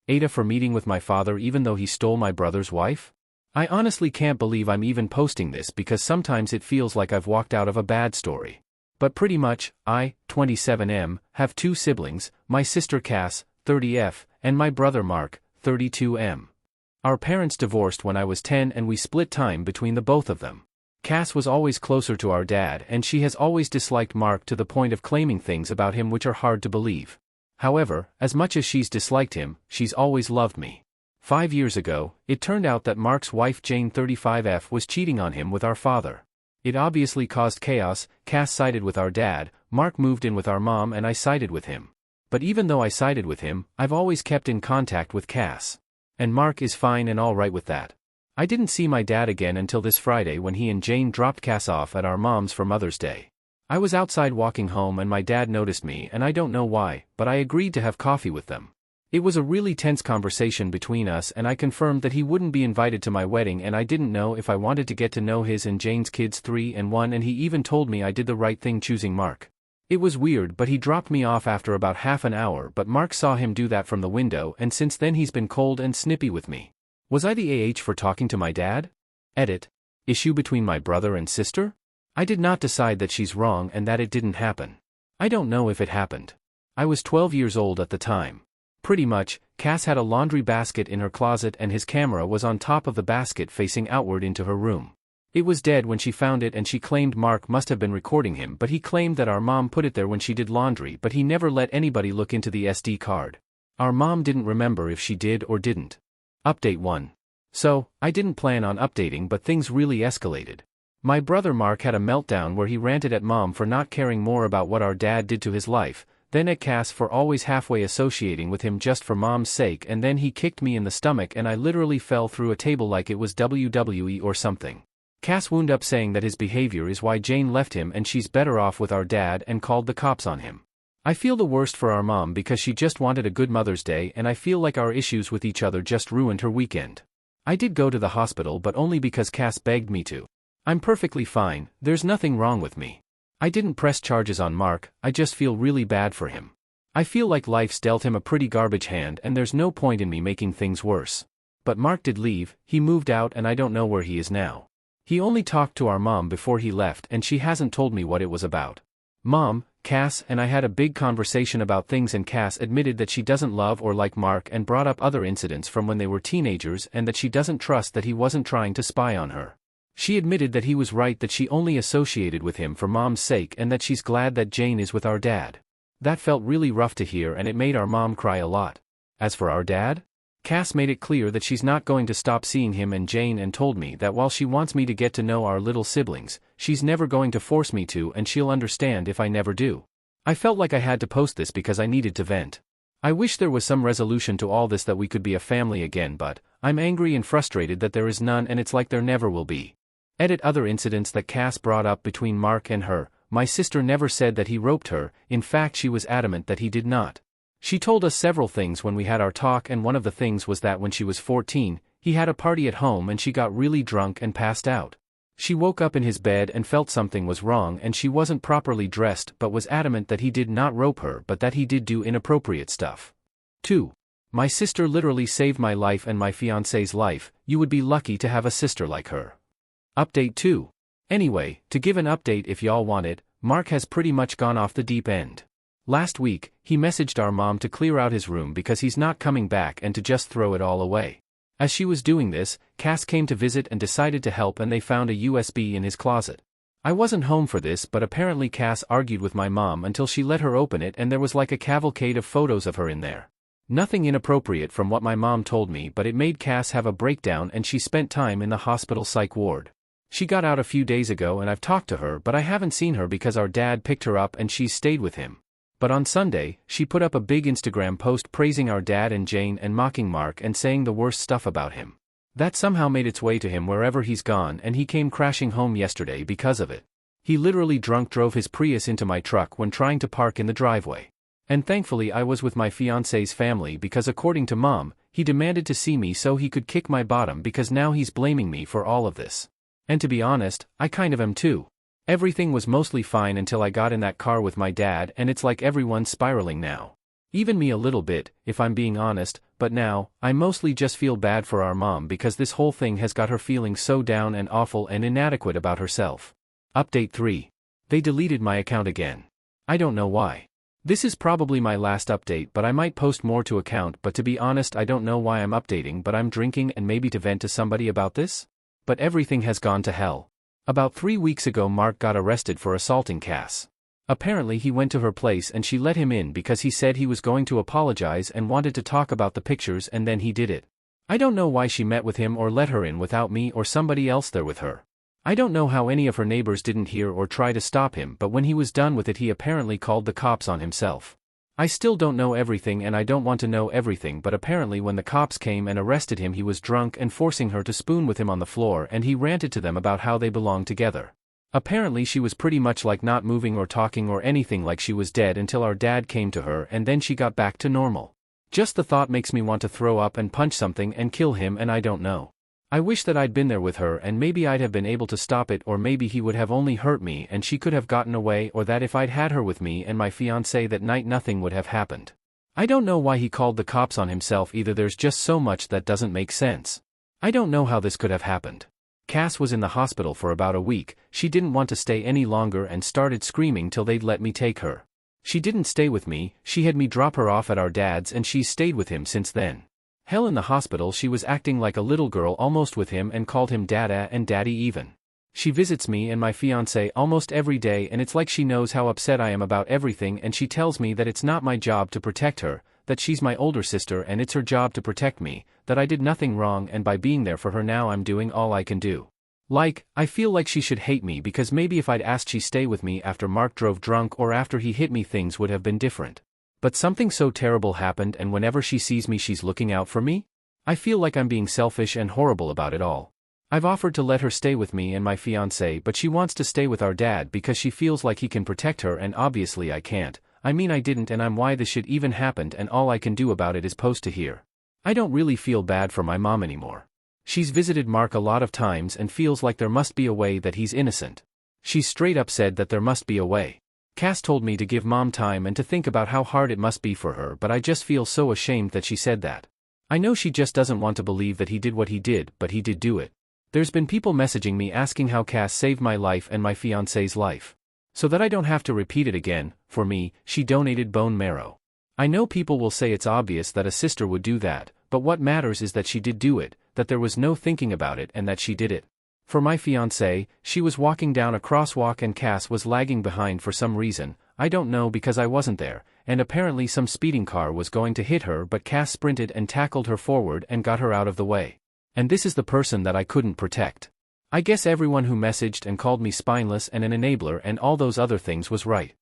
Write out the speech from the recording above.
AITA for meeting with my father even though he stole my brother's wife? I honestly can't believe I'm even posting this because sometimes it feels like I've walked out of a bad story. But pretty much, I, 27M, have 2 siblings, my sister Cass, 30F, and my brother Mark, 32M. Our parents divorced when I was 10 and we split time between the both of them. Cass was always closer to our dad and she has always disliked Mark to the point of claiming things about him which are hard to believe. However, as much as she's disliked him, she's always loved me. 5 years ago, it turned out that Mark's wife Jane 35F was cheating on him with our father. It obviously caused chaos. Cass sided with our dad, Mark moved in with our mom and I sided with him. But even though I sided with him, I've always kept in contact with Cass. And Mark is fine and alright with that. I didn't see my dad again until this Friday when he and Jane dropped Cass off at our mom's for Mother's Day. I was outside walking home and my dad noticed me and I don't know why, but I agreed to have coffee with them. It was a really tense conversation between us and I confirmed that he wouldn't be invited to my wedding and I didn't know if I wanted to get to know his and Jane's kids 3 and 1 and he even told me I did the right thing choosing Mark. It was weird but he dropped me off after about half an hour but Mark saw him do that from the window and since then he's been cold and snippy with me. Was I the for talking to my dad? Edit. Issue between my brother and sister? I did not decide that she's wrong and that it didn't happen. I don't know if it happened. I was 12 years old at the time. Pretty much, Cass had a laundry basket in her closet and his camera was on top of the basket facing outward into her room. It was dead when she found it and she claimed Mark must have been recording him but he claimed that our mom put it there when she did laundry but he never let anybody look into the SD card. Our mom didn't remember if she did or didn't. Update 1. So, I didn't plan on updating but things really escalated. My brother Mark had a meltdown where he ranted at mom for not caring more about what our dad did to his life, then at Cass for always halfway associating with him just for mom's sake and then he kicked me in the stomach and I literally fell through a table like it was WWE or something. Cass wound up saying that his behavior is why Jane left him and she's better off with our dad and called the cops on him. I feel the worst for our mom because she just wanted a good Mother's Day and I feel like our issues with each other just ruined her weekend. I did go to the hospital but only because Cass begged me to. I'm perfectly fine, there's nothing wrong with me. I didn't press charges on Mark, I just feel really bad for him. I feel like life's dealt him a pretty garbage hand and there's no point in me making things worse. But Mark did leave, he moved out and I don't know where he is now. He only talked to our mom before he left and she hasn't told me what it was about. Mom, Cass and I had a big conversation about things and Cass admitted that she doesn't love or like Mark and brought up other incidents from when they were teenagers and that she doesn't trust that he wasn't trying to spy on her. She admitted that he was right that she only associated with him for mom's sake and that she's glad that Jane is with our dad. That felt really rough to hear and it made our mom cry a lot. As for our dad? Cass made it clear that she's not going to stop seeing him and Jane and told me that while she wants me to get to know our little siblings, she's never going to force me to and she'll understand if I never do. I felt like I had to post this because I needed to vent. I wish there was some resolution to all this that we could be a family again but, I'm angry and frustrated that there is none and it's like there never will be. Edit other incidents that Cass brought up between Mark and her. My sister never said that he roped her, in fact she was adamant that he did not. She told us several things when we had our talk and one of the things was that when she was 14, he had a party at home and she got really drunk and passed out. She woke up in his bed and felt something was wrong and she wasn't properly dressed but was adamant that he did not rope her but that he did do inappropriate stuff. 2. My sister literally saved my life and my fiancé's life, you would be lucky to have a sister like her. Update 2. Anyway, to give an update if y'all want it, Mark has pretty much gone off the deep end. Last week, he messaged our mom to clear out his room because he's not coming back and to just throw it all away. As she was doing this, Cass came to visit and decided to help and they found a USB in his closet. I wasn't home for this but apparently Cass argued with my mom until she let her open it and there was like a cavalcade of photos of her in there. Nothing inappropriate from what my mom told me but it made Cass have a breakdown and she spent time in the hospital psych ward. She got out a few days ago and I've talked to her but I haven't seen her because our dad picked her up and she's stayed with him. But on Sunday, she put up a big Instagram post praising our dad and Jane and mocking Mark and saying the worst stuff about him. That somehow made its way to him wherever he's gone and he came crashing home yesterday because of it. He literally drunk drove his Prius into my truck when trying to park in the driveway. And thankfully I was with my fiancé's family because according to mom, he demanded to see me so he could kick my bottom because now he's blaming me for all of this. And to be honest, I kind of am too. Everything was mostly fine until I got in that car with my dad and it's like everyone's spiraling now. Even me a little bit, if I'm being honest, but now, I mostly just feel bad for our mom because this whole thing has got her feeling so down and awful and inadequate about herself. Update 3. They deleted my account again. I don't know why. This is probably my last update, but I might post more to account, but to be honest I don't know why I'm updating, but I'm drinking and maybe to vent to somebody about this? But everything has gone to hell. About 3 weeks ago Mark got arrested for assaulting Cass. Apparently he went to her place and she let him in because he said he was going to apologize and wanted to talk about the pictures, and then he did it. I don't know why she met with him or let her in without me or somebody else there with her. I don't know how any of her neighbors didn't hear or try to stop him, but when he was done with it he apparently called the cops on himself. I still don't know everything and I don't want to know everything, but apparently when the cops came and arrested him he was drunk and forcing her to spoon with him on the floor, and he ranted to them about how they belonged together. Apparently she was pretty much like not moving or talking or anything, like she was dead, until our dad came to her and then she got back to normal. Just the thought makes me want to throw up and punch something and kill him, and I don't know. I wish that I'd been there with her and maybe I'd have been able to stop it, or maybe he would have only hurt me and she could have gotten away, or that if I'd had her with me and my fiancé that night nothing would have happened. I don't know why he called the cops on himself either. There's just so much that doesn't make sense. I don't know how this could have happened. Cass was in the hospital for about a week. She didn't want to stay any longer and started screaming till they'd let me take her. She didn't stay with me, she had me drop her off at our dad's and she's stayed with him since then. Hell, in the hospital she was acting like a little girl almost with him and called him Dada and Daddy even. She visits me and my fiancé almost every day and it's like she knows how upset I am about everything, and she tells me that it's not my job to protect her, that she's my older sister and it's her job to protect me, that I did nothing wrong, and by being there for her now I'm doing all I can do. Like, I feel like she should hate me because maybe if I'd asked she stay with me after Mark drove drunk or after he hit me things would have been different. But something so terrible happened, and whenever she sees me she's looking out for me? I feel like I'm being selfish and horrible about it all. I've offered to let her stay with me and my fiancé, but she wants to stay with our dad because she feels like he can protect her, and obviously I can't. I mean I didn't, and I'm why this shit even happened, and all I can do about it is post to here. I don't really feel bad for my mom anymore. She's visited Mark a lot of times and feels like there must be a way that he's innocent. She's straight up said that there must be a way. Cass told me to give mom time and to think about how hard it must be for her, but I just feel so ashamed that she said that. I know she just doesn't want to believe that he did what he did, but he did do it. There's been people messaging me asking how Cass saved my life and my fiancé's life. So that I don't have to repeat it again, for me, she donated bone marrow. I know people will say it's obvious that a sister would do that, but what matters is that she did do it, that there was no thinking about it, and that she did it. For my fiancé, she was walking down a crosswalk and Cass was lagging behind for some reason, I don't know because I wasn't there, and apparently some speeding car was going to hit her, but Cass sprinted and tackled her forward and got her out of the way. And this is the person that I couldn't protect. I guess everyone who messaged and called me spineless and an enabler and all those other things was right.